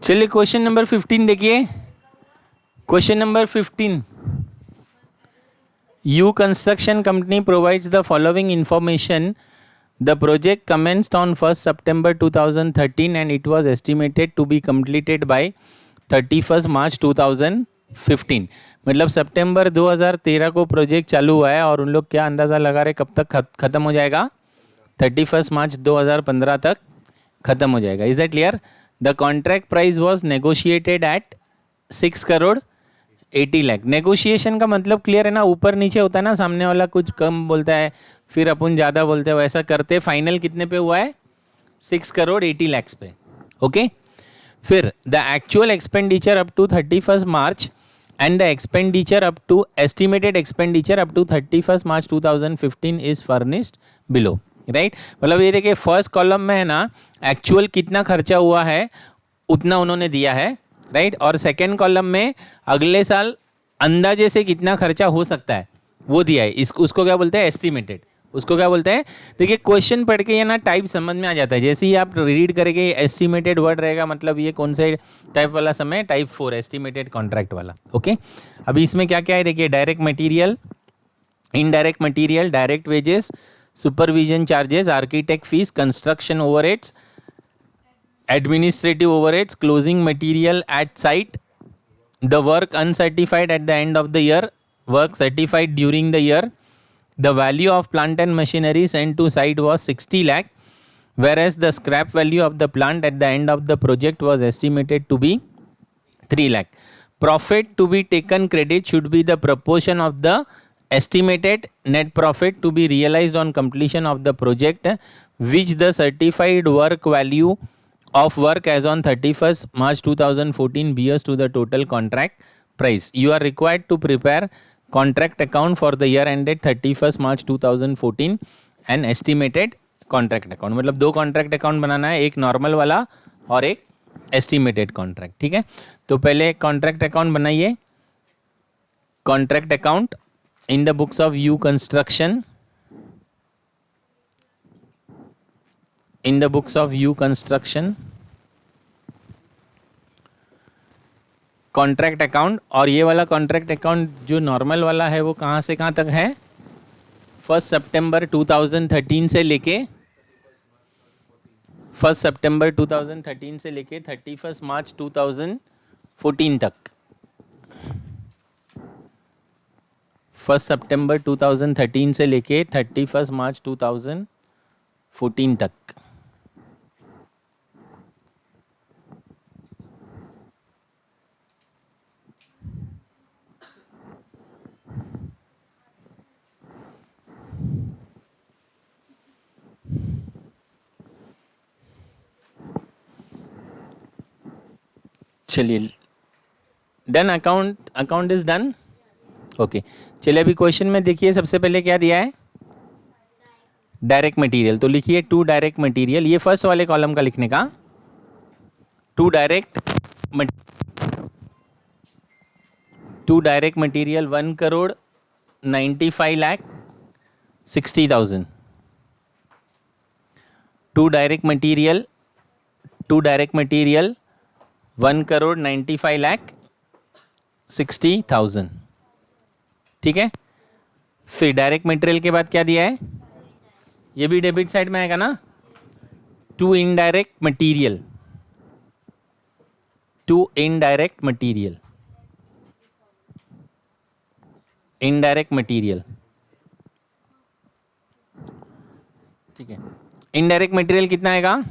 चलिए question number 15 देखिए। Question number 15, you construction company provides the following information. The project commenced on 1st September 2013 and it was estimated to be completed by 31st March 2015। मतलब सितंबर 2013 को project चालू हुआ है और उन लोग क्या अंदाज़ा लगा रहे कब तक ख़त्म हो जाएगा? 31 मार्च 2015 तक ख़त्म हो जाएगा। Is that clear? The contract price was negotiated at 6 crore 80 lakh. Negotiation का मतलब क्लियर है ना, ऊपर नीचे होता है ना, सामने वाला कुछ कम बोलता है फिर अपन ज़्यादा बोलते हैं, वैसा करते फाइनल कितने पे हुआ है? 6 करोड़ 80 लाख पे। ओके, फिर the actual expenditure up to 31 March and the expenditure up to estimated expenditure up to 31 March 2015 is furnished below. Right, मतलब ये देखिए फर्स्ट कॉलम में है ना एक्चुअल कितना खर्चा हुआ है उतना उन्होंने दिया है, राइट, और सेकेंड कॉलम में अगले साल अंदाजे से कितना खर्चा हो सकता है वो दिया है। इसको उसको क्या बोलते हैं? एस्टिमेटेड। उसको क्या बोलते हैं? देखिए क्वेश्चन पढ़ के ये ना टाइप समझ में आ जाता है। जैसे ही आप रीड करेंगे एस्टिमेटेड वर्ड रहेगा, मतलब ये कौन से टाइप वाला समय? टाइप 4 एस्टिमेटेड कॉन्ट्रैक्ट वाला। ओके, अभी इसमें क्या क्या है देखिए, direct material, indirect material, direct wages, supervision charges, architect fees, construction overheads, administrative overheads, closing material at site, the work uncertified at the end of the year, work certified during the year. The value of plant and machinery sent to site was 60 lakh, whereas the scrap value of the plant at the end of the project was estimated to be 3 lakh. Profit to be taken credit should be the proportion of the estimated net profit to be realized on completion of the project, which the certified work value of work as on 31st March 2014 bears to the total contract price. You are required to prepare contract account for the year ended 31st March 2014 and estimated contract account। मतलब दो contract account बनाना है, एक normal वाला और एक estimated contract. ठीक है, तो पहले कॉन्ट्रैक्ट अकाउंट बनाइए। Contract account in the books of you construction, in the books of you construction contract account. और ये वाला कॉन्ट्रैक्ट अकाउंट जो नॉर्मल वाला है वो कहाँ से कहाँ तक है? 1 सितंबर 2013 से लेके 1 सितंबर 2013 से लेके 31 मार्च 2014 तक। 1 सितंबर 2013 से लेके 31 मार्च 2014 तक। चलिए done, account is done. Okay, चलिए अभी क्वेश्चन में देखिए सबसे पहले क्या दिया है? Direct material. तो लिखिए टू डायरेक्ट मटेरियल, ये फर्स्ट वाले कॉलम का लिखने का। To direct material 1 crore 95 lakh 60,000। To direct material 1 crore 95 lakh 60,000। ठीक है, फिर डायरेक्ट मटेरियल के बाद क्या दिया है? ये भी डेबिट साइड में आएगा ना। To indirect material, indirect material. ठीक है, इनडायरेक्ट मटेरियल कितना आएगा?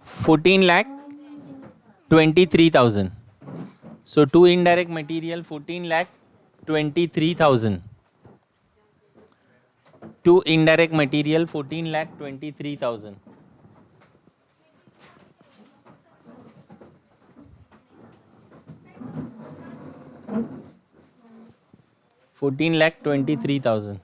14,23,000। So to indirect material 14,23,000। To indirect material 14,23,000। $14,23,000।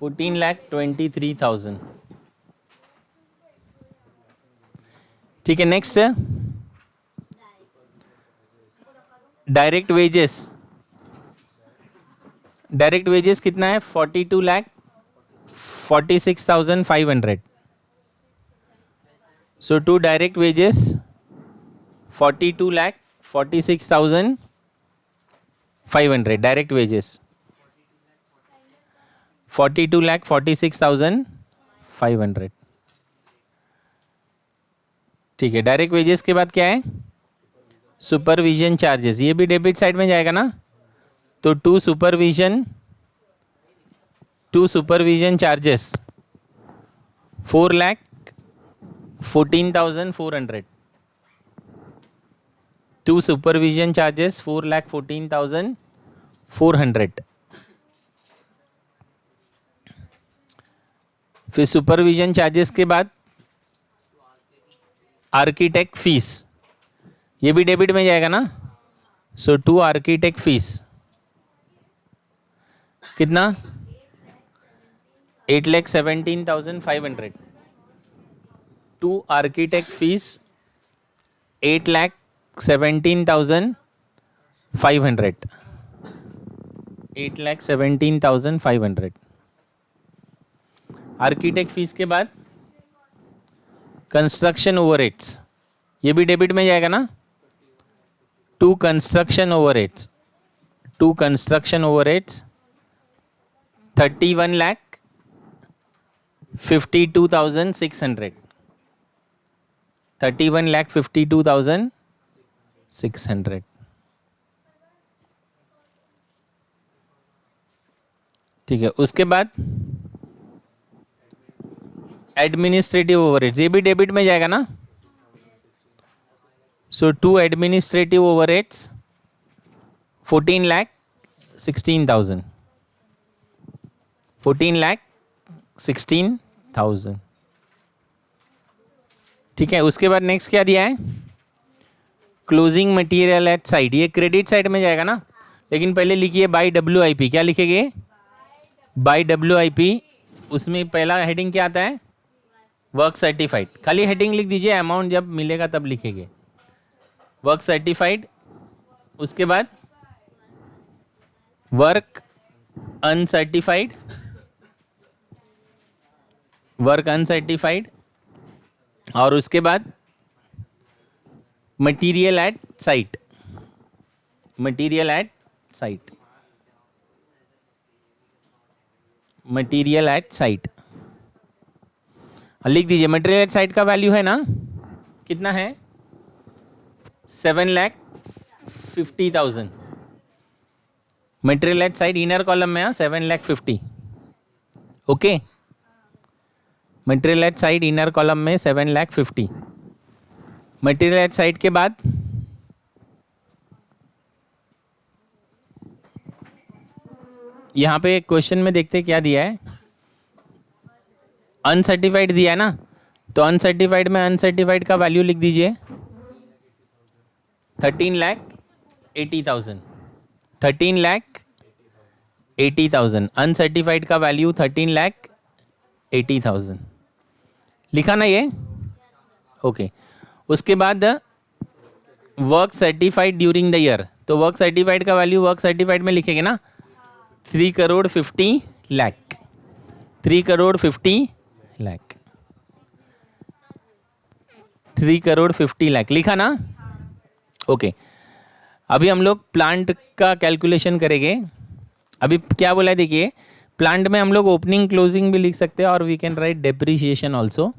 $14,23,000। ठीक है, next direct wages. Direct wages कितना है? 42 lakh 46,500. So to direct wages 42,46,500 direct wages 42,46,500. ठीक है, डायरेक्ट वेजेस के बाद क्या है? सुपरविजन चार्जेस, ये भी डेबिट साइड में जाएगा ना, तो to supervision charges 4,14,400. To supervision charges 4,14,400. फिर सुपरविजन चार्जेस के बाद आर्किटेक्ट फीस, ये भी डेबिट में जाएगा ना, सो टू आर्किटेक्ट फीस कितना? 8,17,500. To architect fees 8,17,500. 8,17,500. Architect fees के बाद कंस्ट्रक्शन ओवरहेड्स, ये भी डेबिट में जाएगा ना, टू कंस्ट्रक्शन ओवरहेड्स 31,52,600. 31,52,600. ठीक है, उसके बाद एडमिनिस्ट्रेटिव ओवरहेड्स, ये भी डेबिट में जाएगा ना, सो टू एडमिनिस्ट्रेटिव ओवरहेड्स 14,16,000. 14,16,000. ठीक है, उसके बाद नेक्स्ट क्या दिया है? क्लोजिंग मटेरियल एट साइट, ये क्रेडिट साइड में जाएगा ना, लेकिन पहले लिखिए बाय WIP. क्या लिखेंगे? By WIP. उसमें पहला हेडिंग क्या आता है? Work certified. खाली हेडिंग लिख दीजिए, अमाउंट जब मिलेगा तब लिखेंगे वर्क सर्टिफाइड. उसके बाद वर्क अनसर्टिफाइड, और उसके बाद मटेरियल एट साइट. लिख दीजिए. मटेरियल एट साइट का वैल्यू है ना, कितना है? 7,50,000. Material at site inner column में 7,50,000. Okay, material at site inner column में 7,50,000. मटेरियल एट साइट के बाद यहाँ पे क्वेश्चन में देखते क्या दिया है? अनसर्टिफाइड दिया है ना, तो अनसर्टिफाइड में अनसर्टिफाइड का वैल्यू लिख दीजिए 13,80,000. 13,80,000. अनसर्टिफाइड का वैल्यू 13,80,000. लिखा ना ये? ओके. उसके बाद work certified during the year, तो वर्क सर्टिफाइड का वैल्यू वर्क सर्टिफाइड में लिखेंगे ना, 3,50,00,000. 3,50,00,000. 3,50,00,000 लिखा ना? ओके. अभी हम लोग प्लांट का कैलकुलेशन करेंगे. अभी क्या बोला है देखिए, प्लांट में हम लोग ओपनिंग क्लोजिंग भी लिख सकते हैं और we can write depreciation also,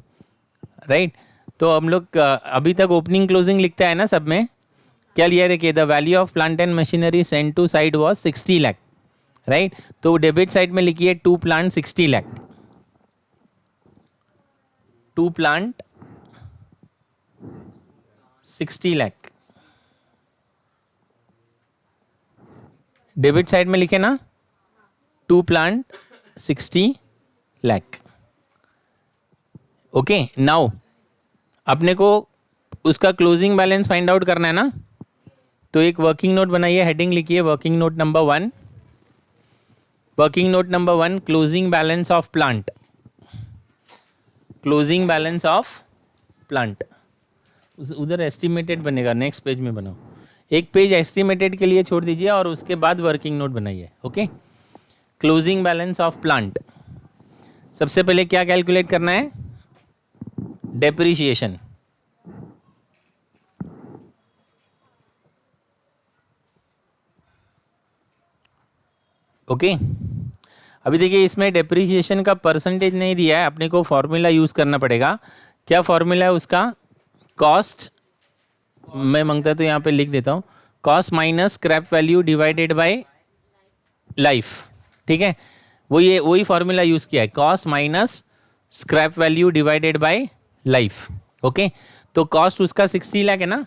right. तो हम लोग अभी तक ओपनिंग क्लोजिंग लिखता है ना सब में. क्या लिया है देखिए, the value of plant and machinery sent to site was 60 lakh, right. तो डेबिट साइड में लिखिए to plant 60 lakh. To plant 60 lakh. Debit side में लिखे ना, to plant 60 lakh. Okay. Now अपने को उसका क्लोजिंग बैलेंस फाइंड आउट करना है ना, तो एक वर्किंग नोट बनाइए, हेडिंग लिखिए working note number 1. Working note number 1, closing balance of plant. Closing balance of plant. उधर एस्टिमेटेड बनेगा, नेक्स्ट पेज में बनाओ. एक पेज एस्टिमेटेड के लिए छोड़ दीजिए और उसके बाद वर्किंग नोट बनाइए. Okay. Closing balance of plant सबसे पहले क्या कैलकुलेट करना है? डेप्रीशिएशन। ओके, अभी देखिए इसमें डेप्रीशिएशन का परसेंटेज नहीं दिया है, अपने को फॉर्मूला यूज करना पड़ेगा। क्या फॉर्मूला है उसका? कॉस्ट, मैं मांगता तो यहाँ पे लिख देता हूँ, cost minus scrap value divided by life. ठीक है, वही फॉर्मूला यूज किया है, cost minus scrap value divided by life. Okay, तो कॉस्ट उसका 60 लाख है ना,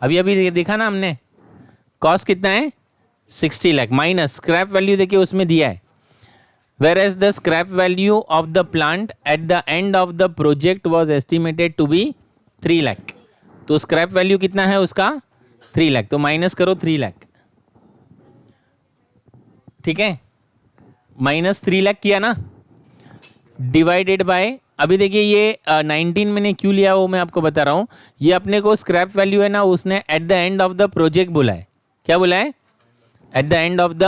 अभी अभी देखा ना हमने, कॉस्ट कितना है? 60 लाख माइनस स्क्रैप वैल्यू देखिए उसमें दिया है, whereas the scrap value of the plant at the end of the project was estimated to be 3 lakh. तो स्क्रैप वैल्यू कितना है उसका? 3 लाख, तो माइनस करो 3 लाख। ठीक है, माइनस 3 लाख किया ना, डिवाइडेड बाय, अभी देखिए ये 19 मैंने क्यों लिया वो मैं आपको बता रहा हूँ। ये अपने को स्क्रैप वैल्यू है ना, उसने at the end of the project बोला है। क्या बोला है? At the end of the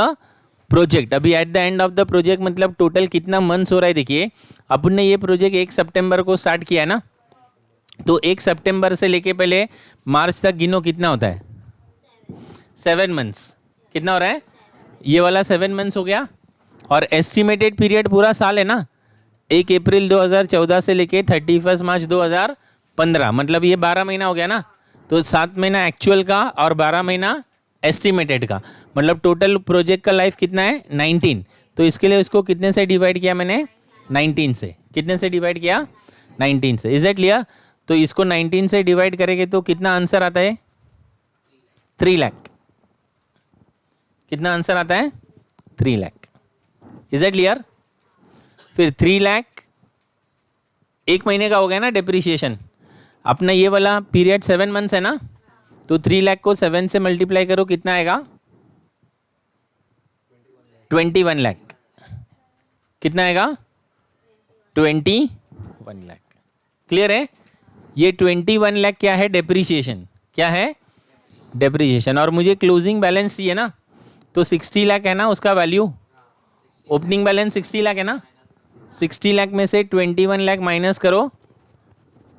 project. अभी at the end of the project मतलब टोटल कितना मंथ्स हो रहा है? देखिए अपन ने ये प्रोजेक्ट 1 सितंबर को स्टार्ट किया है ना, तो 1 सितंबर से लेके पहले मार्च तक गिनो कितना होता है? 7 मंथ्स। कितना हो रहा है? ये वाला 7 मंथ्स हो गया, और एस्टिमेटेड पीरियड पूरा साल है ना, 1 अप्रैल 2014 से लेके 31 मार्च 2015, मतलब ये 12 महीना हो गया ना। तो 7 महीना एक्चुअल का और 12 महीना एस्टिमेटेड का, मतलब टोटल प्रोजेक्ट का लाइफ कितना है? 19। तो इसके लिए इसको कितने से डिवाइड किया मैंने? 19 से। कितने से डिवाइड किया? 19 से। Is it clear? तो इसको 19 से डिवाइड करेंगे तो कितना आंसर आता है? 3 लाख। कितना आंसर आता है? 3 लाख। Is it clear? फिर 3 लाख 1 महीने का हो गया ना डेप्रीशिएशन। अपना ये वाला पीरियड 7 मंथ्स है ना, तो 3 लाख को 7 से मल्टीप्लाई करो, कितना आएगा? 21 लाख। कितना आएगा? 21 लाख। क्लियर है? ये 21 लाख क्या है? डेप्रीशिएशन। क्या है? डेप्रीशिएशन। और मुझे क्लोजिंग बैलेंस चाहिए ना, तो 60 लाख है ना उसका वैल्यू, ओपनिंग बैलेंस 60 लाख है ना, 60 लाख में से 21 लाख माइनस करो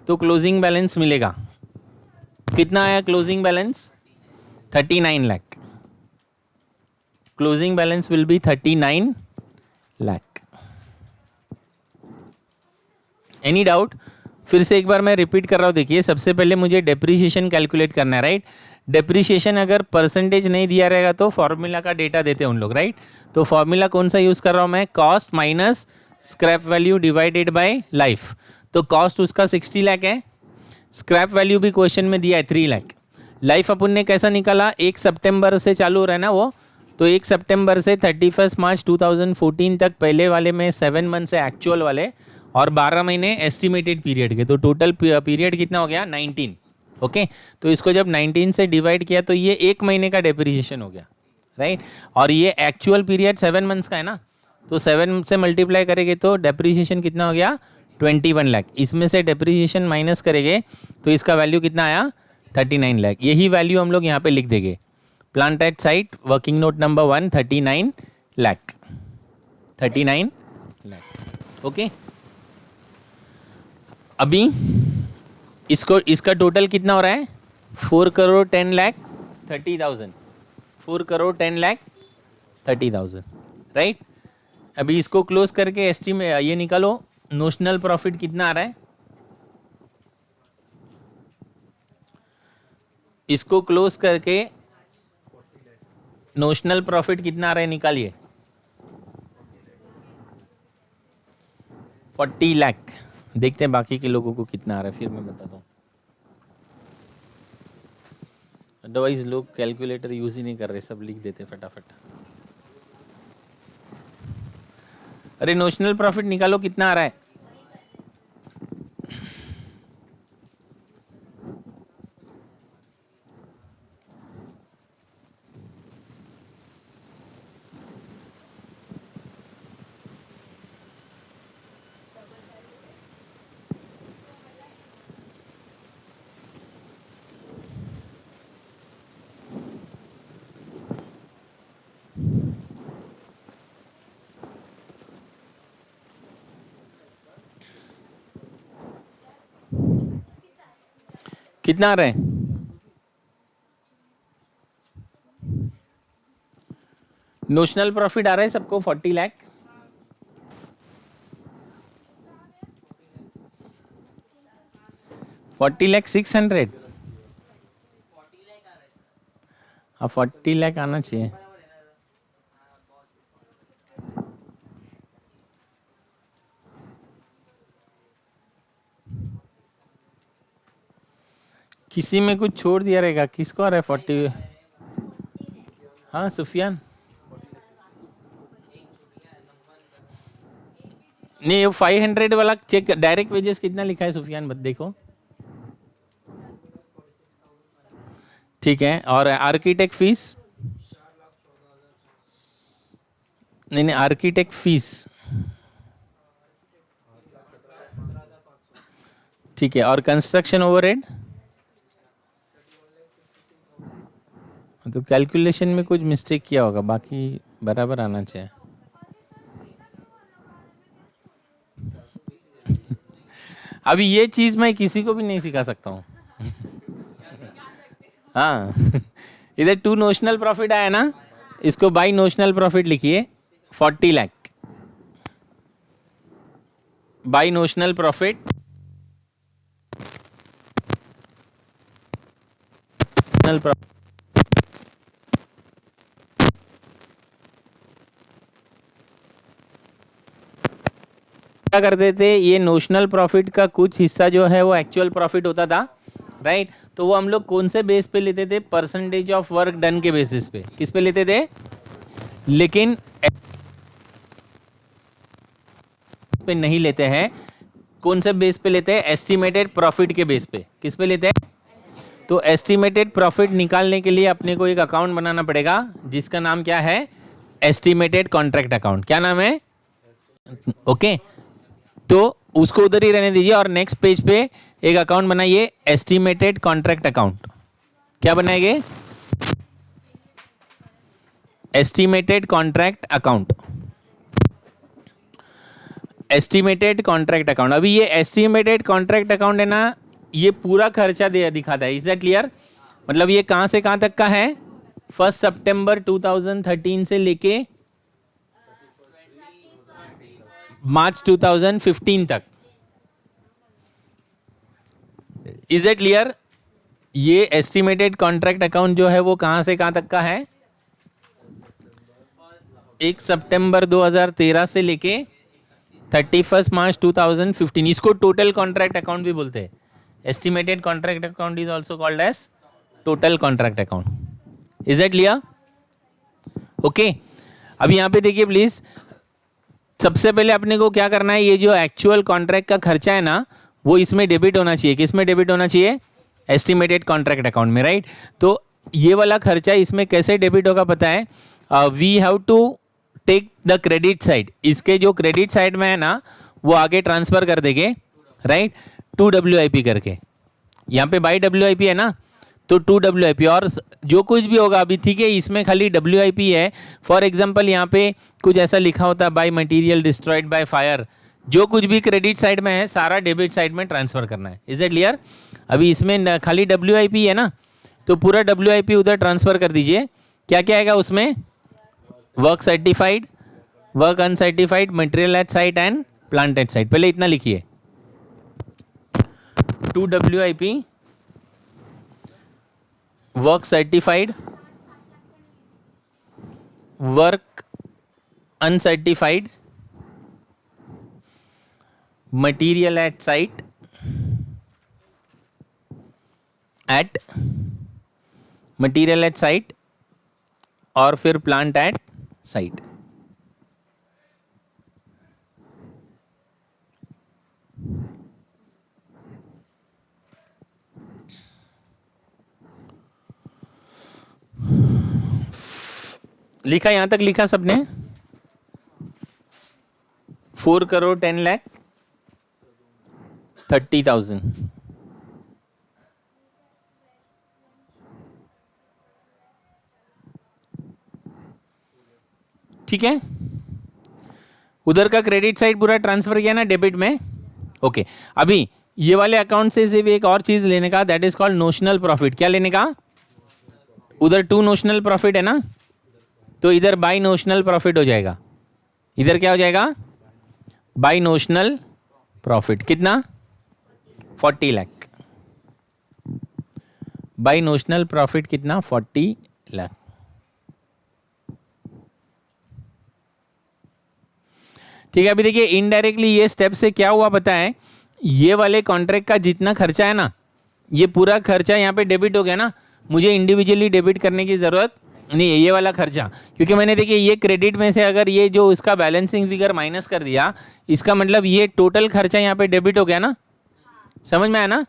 तो क्लोजिंग बैलेंस मिलेगा। कितना आया closing balance? 39 lakh. Closing balance will be 39 lakh. Any doubt? फिर से एक बार मैं रिपीट कर रहा हूँ, देखिए सबसे पहले मुझे डेप्रीशिएशन कैलकुलेट करना है, राइट। डेप्रीशिएशन अगर परसेंटेज नहीं दिया रहेगा तो फॉर्मूला का डेटा देते हैं उन लोग, राइट। तो फॉर्मूला कौन सा यूज कर रहा हूँ मैं? Cost minus scrap value divided by life. तो कॉस्ट उसका 60 लाख है, स्क्रैप वैल्यू भी क्वेश्चन में दिया है 3 लाख। लाइफ अपन ने कैसा निकाला? 1 सितंबर से चालू हो रहा है ना वो, तो 1 सितंबर से 31 मार्च 2014 तक पहले वाले में 7 मंथ से एक्चुअल वाले, और 12 महीने एस्टिमेटेड पीरियड के, तो टोटल पीरियड कितना हो गया? 19। ओके, तो इसको जब 19 से डिवाइड किया तो ये 1 महीने का डेप्रीशिएशन हो गया, राइट। और ये एक्चुअल पीरियड 7 मंथ्स का है ना, तो 7 से मल्टीप्लाई करेंगे तो डेप्रीशिएशन कितना हो गया? 21 लाख। इसमें से डेप्रीशिएशन माइनस करेंगे तो इसका वैल्यू कितना आया? 39 लाख। यही वैल्यू हम लोग यहाँ पे लिख देंगे, plant at site working note number 1, 39 lakh. 39 lakh. Okay, अभी इसका टोटल कितना हो रहा है? 4 करोड़ 10 लाख 30,000। 4 करोड़ 10 लाख 30,000, राइट। अभी इसको क्लोज करके एस्टीमेट ये निकालो, नोशनल प्रॉफिट कितना आ रहा है? इसको क्लोज करके नोशनल प्रॉफिट कितना आ रहा है निकालिए। 40 लाख। देखते हैं बाकी के लोगों को कितना आ रहा है, फिर मैं बताता हूँ। अदरवाइज लोग कैलकुलेटर यूज ही नहीं कर रहे, सब लिख देते फटाफट। अरे नोशनल प्रॉफिट निकालो, कितना आ रहा है? कितना आ रहा है? नोशनल प्रॉफिट आ रहा है सबको 40 लाख। 40,600,000। हाँ 40 लाख आना चाहिए। किसी में कुछ छोड़ दिया रहेगा। किसको आ रहा है 40? हाँ सुफियान। नहीं, वो 500 वाला चेक डायरेक्ट वेजेस कितना लिखा है सुफियान, बत देखो। ठीक है, और आर्किटेक्ट फीस? नहीं नहीं, आर्किटेक्ट फीस। ठीक है, और कंस्ट्रक्शन ओवरहेड? तो कैलकुलेशन में कुछ मिस्टेक किया होगा, बाकी बराबर आना चाहिए। अभी ये चीज मैं किसी को भी नहीं सिखा सकता हूँ। हाँ इधर 2 नोशनल प्रॉफिट आया ना, इसको बाई नोशनल प्रॉफिट लिखिए 40 लाख बाई नोशनल प्रॉफिट। क्या करते थे, ये नोशनल प्रॉफिट का कुछ हिस्सा जो है वो एक्चुअल प्रॉफिट होता था, राइट। तो वो हम लोग कौन से बेस पे लेते थे? परसेंटेज ऑफ वर्क डन के बेसिस पे। किस पे लेते थे? लेकिन पे नहीं लेते हैं। कौन से बेस पे लेते हैं? एस्टिमेटेड प्रॉफिट के बेस पे। किस पे लेते हैं? तो एस्टिमेटेड प्रॉफिट निकालने के लिए अपने को एक अकाउंट बनाना पड़ेगा जिसका नाम क्या है? Estimated contract account. क्या नाम है? ओके, तो उसको उधर ही रहने दीजिए और नेक्स्ट पेज पे एक अकाउंट बनाइए, एस्टिमेटेड कॉन्ट्रैक्ट अकाउंट। क्या बनाएंगे? Estimated contract account. Estimated contract account. अभी ये एस्टिमेटेड कॉन्ट्रैक्ट अकाउंट है ना, ये पूरा खर्चा दे दिखाता है। Is that clear? मतलब ये कहां से कहां तक का है? 1 सितंबर 2013 से लेके मार्च 2015 तक। Is it clear? ये एस्टिमेटेड कॉन्ट्रैक्ट अकाउंट जो है वो कहां से कहां तक का है? 1 सितंबर 2013 से लेके 31 मार्च 2015। इसको टोटल कॉन्ट्रैक्ट अकाउंट भी बोलते हैं। Estimated contract account is also called as total contract account. Is it clear? Okay, अभी यहां पे देखिए प्लीज। सबसे पहले अपने को क्या करना है, ये जो एक्चुअल कॉन्ट्रैक्ट का खर्चा है ना, वो इसमें डेबिट होना चाहिए। किस में डेबिट होना चाहिए? एस्टिमेटेड कॉन्ट्रैक्ट अकाउंट में, राइट। तो ये वाला खर्चा इसमें कैसे डेबिट होगा पता है? We have to take the credit side. इसके जो क्रेडिट साइड में है ना, वो आगे ट्रांसफर कर देंगे, राइट, टू WIP करके। यहाँ पे बाई WIP है ना, तो 2 WIP। और जो कुछ भी होगा अभी, ठीक है, इसमें खाली WIP है। फॉर एग्जांपल यहाँ पे कुछ ऐसा लिखा होता है, by material destroyed by fire. जो कुछ भी क्रेडिट साइड में है सारा डेबिट साइड में ट्रांसफर करना है। Is it clear? अभी इसमें खाली WIP है ना, तो पूरा WIP उधर ट्रांसफर कर दीजिए। क्या क्या आएगा उसमें? Work certified, work uncertified, material at site and plant at site. पहले इतना लिखिए, 2 WIP, work certified, work uncertified, material at site at material at site, और फिर प्लांट एट साइट। लिखा? यहां तक लिखा सबने? 4,10,30,000। ठीक है, उधर का क्रेडिट साइड पूरा ट्रांसफर किया ना डेबिट में। ओके, अभी ये वाले अकाउंट से सिर्फ एक और चीज लेने का, that is called notional profit. क्या लेने का? उधर टू नोशनल प्रॉफिट है ना, तो इधर बाई नोशनल प्रॉफिट हो जाएगा। इधर क्या हो जाएगा? By notional profit. कितना? 40 लाख। बाई नोशनल प्रॉफिट कितना? 40 लाख। ठीक है। अभी देखिए इनडायरेक्टली ये स्टेप से क्या हुआ पता है, ये वाले कॉन्ट्रैक्ट का जितना खर्चा है ना, ये पूरा खर्चा यहाँ पे डेबिट हो गया ना, मुझे इंडिविजुअली डेबिट करने की जरूरत नहीं है ये वाला खर्चा, क्योंकि मैंने देखिए ये क्रेडिट में से अगर ये जो इसका बैलेंसिंग फिगर माइनस कर दिया, इसका मतलब ये टोटल खर्चा यहाँ पे डेबिट हो गया ना। समझ में आया ना?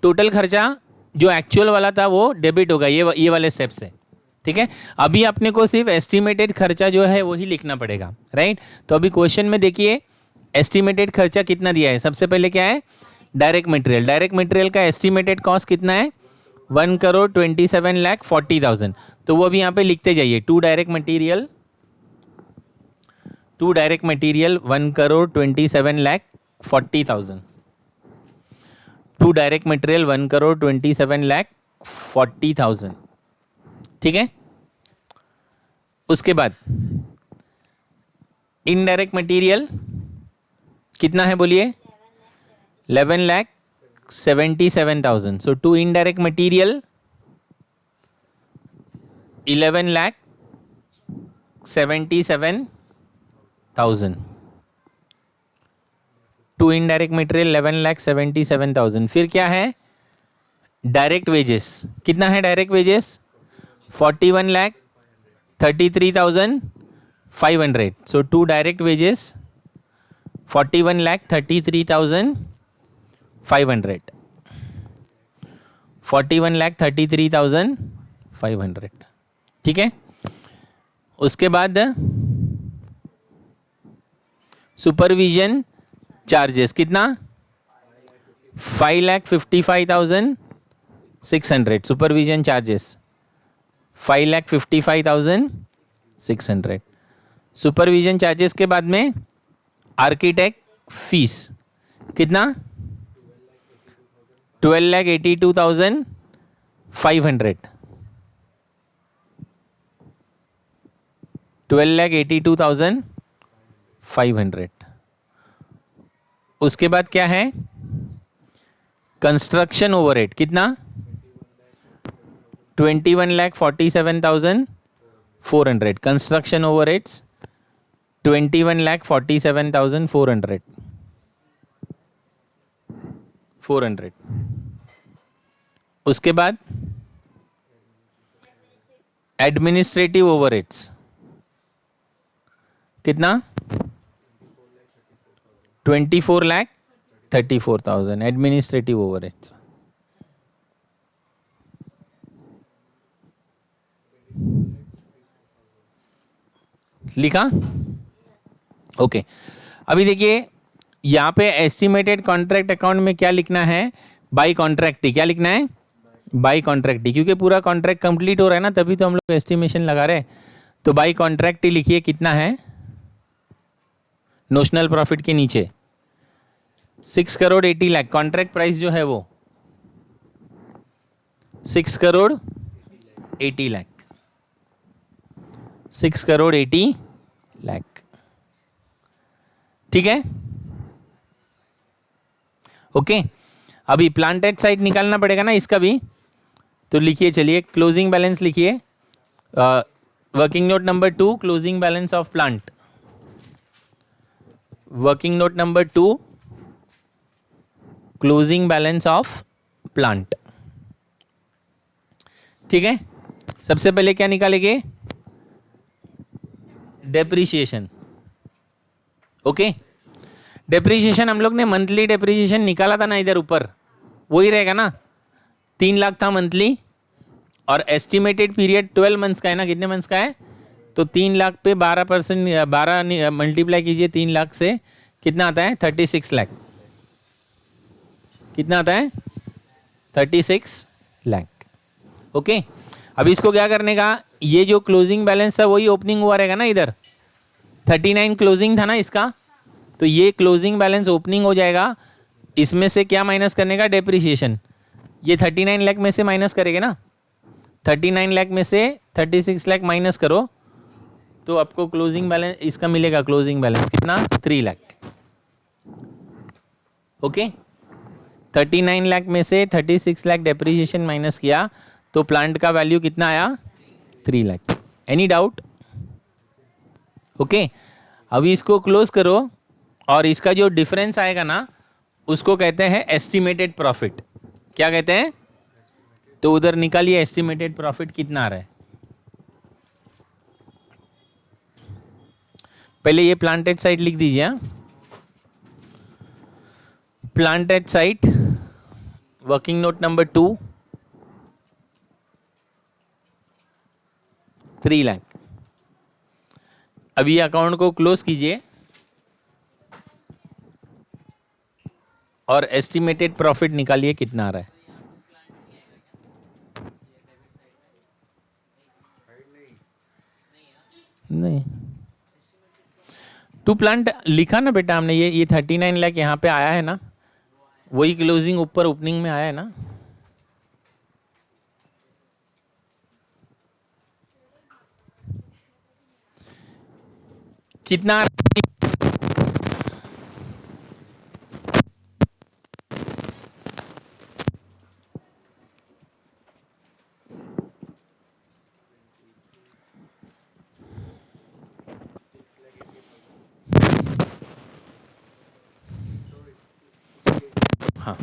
टोटल खर्चा जो एक्चुअल वाला था वो डेबिट होगा ये वाले स्टेप से। ठीक है। अभी अपने को सिर्फ एस्टिमेटेड खर्चा जो है वही लिखना पड़ेगा, राइट। तो अभी क्वेश्चन में देखिए एस्टिमेटेड खर्चा कितना दिया है। सबसे पहले क्या है? Direct material. डायरेक्ट मटेरियल का एस्टिमेटेड कॉस्ट कितना है? 1,27,40,000। तो वो भी यहाँ पे लिखते जाइए। To direct material 1,27,40,000। To direct material 1,27,40,000। ठीक है। उसके बाद इनडायरेक्ट मटेरियल कितना है बोलिए? 11,77,000। So to indirect material 11,77,000। To indirect material 11,77,000। फिर क्या है? Direct wages. कितना है direct wages? 41,33,500। So to direct wages 41,33,500। 41,33,500। ठीक है। उसके बाद सुपरविजन चार्जेस कितना? 5,55,600। Supervision charges 5,55,600। सुपरविजन चार्जेस के बाद में आर्किटेक्ट फीस कितना? 12,82,500। 12,82,500। उसके बाद क्या है? कंस्ट्रक्शन ओवरहेड कितना? 21,47,400। Construction overheads 21,47,400। उसके बाद एडमिनिस्ट्रेटिव ओवरहेड्स कितना? 24,34,000 एडमिनिस्ट्रेटिव ओवरहेड्स। लिखा? ओके। अभी देखिए यहाँ पे एस्टिमेटेड कॉन्ट्रैक्ट अकाउंट में क्या लिखना है? बाई कॉन्ट्रैक्टी। क्या लिखना है? बाई कॉन्ट्रैक्टी, क्योंकि पूरा कॉन्ट्रैक्ट कंप्लीट हो रहा है ना, तभी तो हम लोग एस्टिमेशन लगा रहे हैं। तो बाई कॉन्ट्रैक्टी लिखिए। कितना है? नोशनल प्रॉफिट के नीचे 6,80,00,000 कॉन्ट्रैक्ट प्राइस जो है वो 6,80,00,000। 6,80,00,000। ठीक है। ओके। अभी प्लांटेड साइड निकालना पड़ेगा ना इसका भी, तो लिखिए। चलिए क्लोजिंग बैलेंस लिखिए। Working note number 2 closing balance of plant. Working note number 2 closing balance of plant. ठीक है। सबसे पहले क्या निकालेंगे? डेप्रीशिएशन। ओके। डेप्रीशिएशन हम लोग ने मंथली डेप्रीशिएशन निकाला था ना, इधर ऊपर वही रहेगा ना। 3 लाख था मंथली, और एस्टिमेटेड पीरियड 12 मंथ्स का है ना। कितने मंथ्स का है? तो 3 लाख पे 12% 12 मल्टीप्लाई कीजिए 3 लाख से, कितना आता है? 36 लाख। कितना आता है? 36 लाख। ओके। अब इसको क्या करने का? ये जो क्लोजिंग बैलेंस था वही ओपनिंग हुआ रहेगा ना। इधर 39 क्लोजिंग था ना इसका, तो ये क्लोजिंग बैलेंस ओपनिंग हो जाएगा। इसमें से क्या माइनस करने का, डेप्रिसिएशन। ये 39 लाख में से माइनस करेंगे ना, 39 लाख में से 36 लाख माइनस करो तो आपको क्लोजिंग बैलेंस इसका मिलेगा। क्लोजिंग बैलेंस कितना, 3 लाख। ओके, 39 लाख में से 36 लाख डेप्रिसिएशन माइनस किया तो प्लांट का वैल्यू कितना आया, 3 लाख। Any doubt? ओके, अभी इसको क्लोज करो और इसका जो डिफरेंस आएगा ना उसको कहते हैं एस्टिमेटेड प्रॉफिट। क्या कहते हैं? तो उधर निकालिए एस्टिमेटेड प्रॉफिट कितना आ रहा है। पहले ये प्लांटेड साइट लिख दीजिए। Planted site working note number 2, 3 lakh. अभी अकाउंट को क्लोज कीजिए और एस्टिमेटेड प्रॉफिट निकालिए कितना आ रहा है। नहीं, टू प्लांट लिखा ना बेटा हमने, ये 39 लाख यहाँ पे आया है ना, वही क्लोजिंग ऊपर ओपनिंग में आया है ना। कितना हाँ,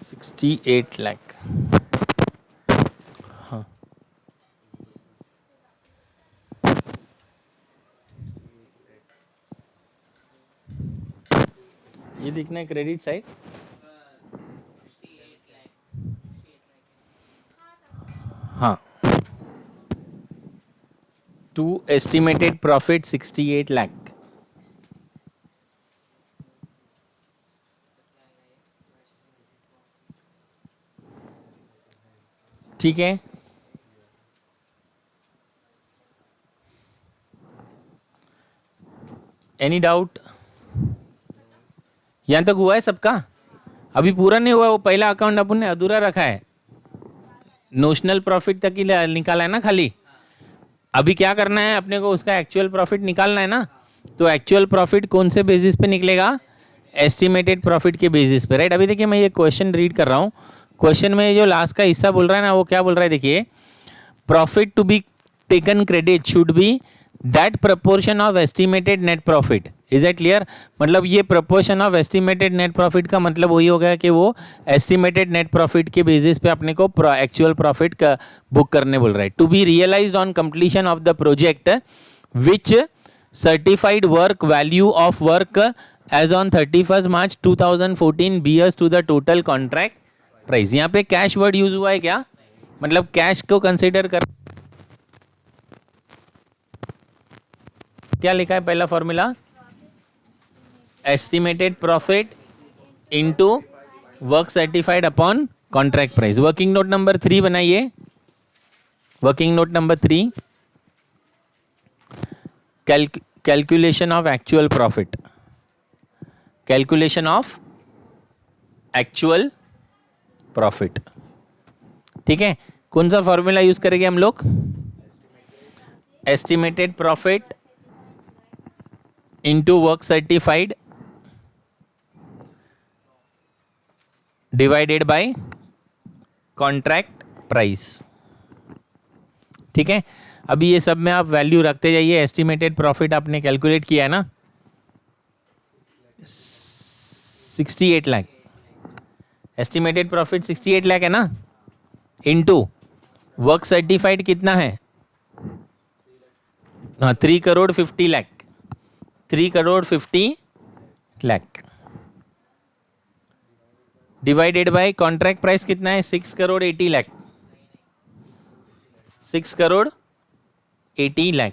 $68 लाख। हाँ, ये दिखना है क्रेडिट साइड। हाँ, टू एस्टिमेटेड प्रॉफिट 68 लाख। ठीक है, एनी डाउट? यहां तक हुआ है सबका? अभी पूरा नहीं हुआ, वो पहला अकाउंट अपन ने अधूरा रखा है, नोशनल प्रॉफिट तक ही निकाला है ना खाली। अभी क्या करना है अपने को, उसका एक्चुअल प्रॉफिट निकालना है ना। तो एक्चुअल प्रॉफिट कौन से बेसिस पे निकलेगा, एस्टिमेटेड प्रॉफिट के बेसिस पे, राइट। अभी देखिए मैं ये क्वेश्चन रीड कर रहा हूँ, क्वेश्चन में जो लास्ट का हिस्सा बोल रहा है ना, वो क्या बोल रहा है देखिए, profit to be taken credit should be that proportion of estimated net profit. Is it clear? मतलब ये proportion of estimated net profit का मतलब वही हो गया कि वो एस्टिमेटेड नेट प्रॉफिट के बेसिस पे अपने को एक्चुअल प्रॉफिट का बुक करने बोल रहा है। To be realised on completion of the project which certified work value of work as on 31 March 2014 bears to the total contract price. यहाँ पे कैश वर्ड यूज हुआ है क्या, मतलब कैश को कंसिडर कर, क्या लिखा है पहला formula, estimated profit into work certified upon contract price. Working note number 3 बनाइए, working note number 3, calculation of actual profit, calculation of actual profit. ठीक है, कौन सा फॉर्मूला यूज करेंगे हम लोग, estimated profit into work certified divided by contract price. ठीक है, अभी ये सब में आप वैल्यू रखते जाइए। एस्टिमेटेड प्रॉफिट आपने कैलकुलेट किया है ना, 68 लाख, एस्टिमेटेड प्रॉफिट 68 लाख है ना, इनटू वर्क सर्टिफाइड कितना है, हाँ 3 crore 50 lakh, 3 crore 50 lakh divided by contract price कितना है, 6 करोड़ 80 लाख, 6 करोड़ 80 लाख।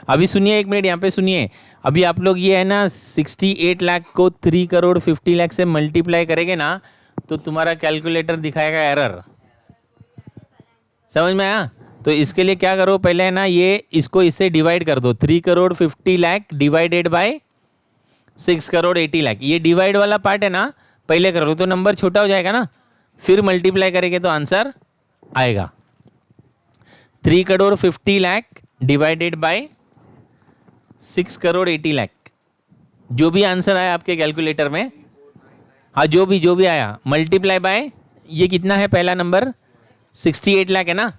अभी सुनिए एक मिनट, यहाँ पे सुनिए, अभी आप लोग ये है ना 68 लाख को 3 करोड़ 50 लाख से मल्टीप्लाई करेंगे ना तो तुम्हारा कैलकुलेटर दिखाएगा एरर। समझ में आया? तो इसके लिए क्या करो, पहले है ना ये इसको इससे डिवाइड कर दो, 3 करोड़ 50 लाख डिवाइडेड बाय 6 करोड़ 80 लाख। ये डिवाइड वाला पार्ट है ना पहले कर लो तो नंबर छोटा हो जाएगा ना, फिर मल्टीप्लाई करेंगे तो आंसर आएगा। 3 करोड़ 50 लाख डिवाइडेड बाय 6 करोड़ 80 लाख, जो भी आंसर आया आपके कैलकुलेटर में, हाँ जो भी आया मल्टीप्लाई बाय, ये कितना है पहला नंबर 68 लाख है ना,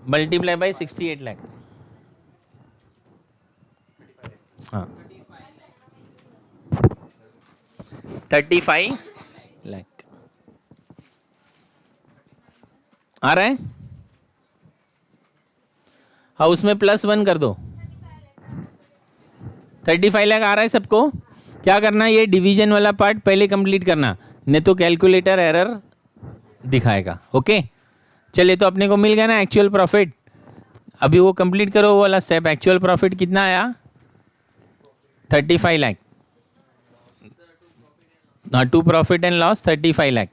मल्टीप्लाई बाय 68 लाख। हाँ 35 लाख आ रहा है। हाँ उसमें +1 कर दो। 35 लाख आ रहा है सबको। क्या करना, ये डिवीजन वाला पार्ट पहले कंप्लीट करना, नहीं तो कैलकुलेटर एरर दिखाएगा। ओके चलिए, तो अपने को मिल गया ना एक्चुअल प्रॉफिट। अभी वो कंप्लीट करो वो वाला स्टेप। एक्चुअल प्रॉफिट कितना आया? 35 लाख। हाँ to profit and loss 35 lakh.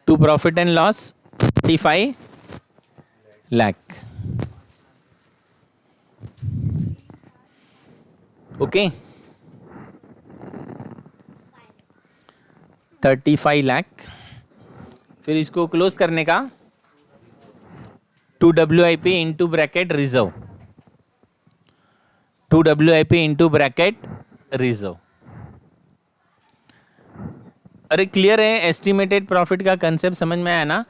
To profit and loss 35 lakh. Okay 35 lakh. फिर इसको क्लोज करने का 2 WIP into bracket reserve, 2 WIP into bracket reserve. अरे क्लियर है? एस्टिमेटेड प्रॉफिट का कंसेप्ट समझ में आया ना?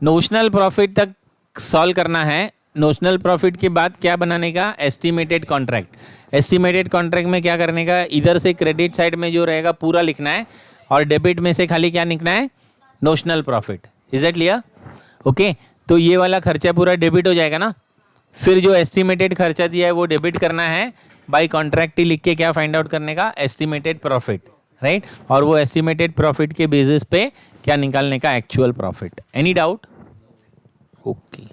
नोशनल प्रॉफिट तक सॉल्व करना है। नोशनल प्रॉफिट के बाद क्या बनाने का? Estimated contract. एस्टिमेटेड कॉन्ट्रैक्ट में क्या करने का? इधर से क्रेडिट साइड में जो रहेगा पूरा लिखना है और डेबिट में से खाली क्या लिखना है? Notional profit. Is it clear? Okay तो ये वाला खर्चा पूरा डेबिट हो जाएगा ना, फिर जो एस्टिमेटेड खर्चा दिया है वो डेबिट करना है, बाई कॉन्ट्रैक्ट लिख के क्या फाइंड आउट करने का? Estimated profit, right. और वो एस्टिमेटेड प्रॉफिट के बेसिस पे क्या निकालने का? Actual profit. Any doubt? Okay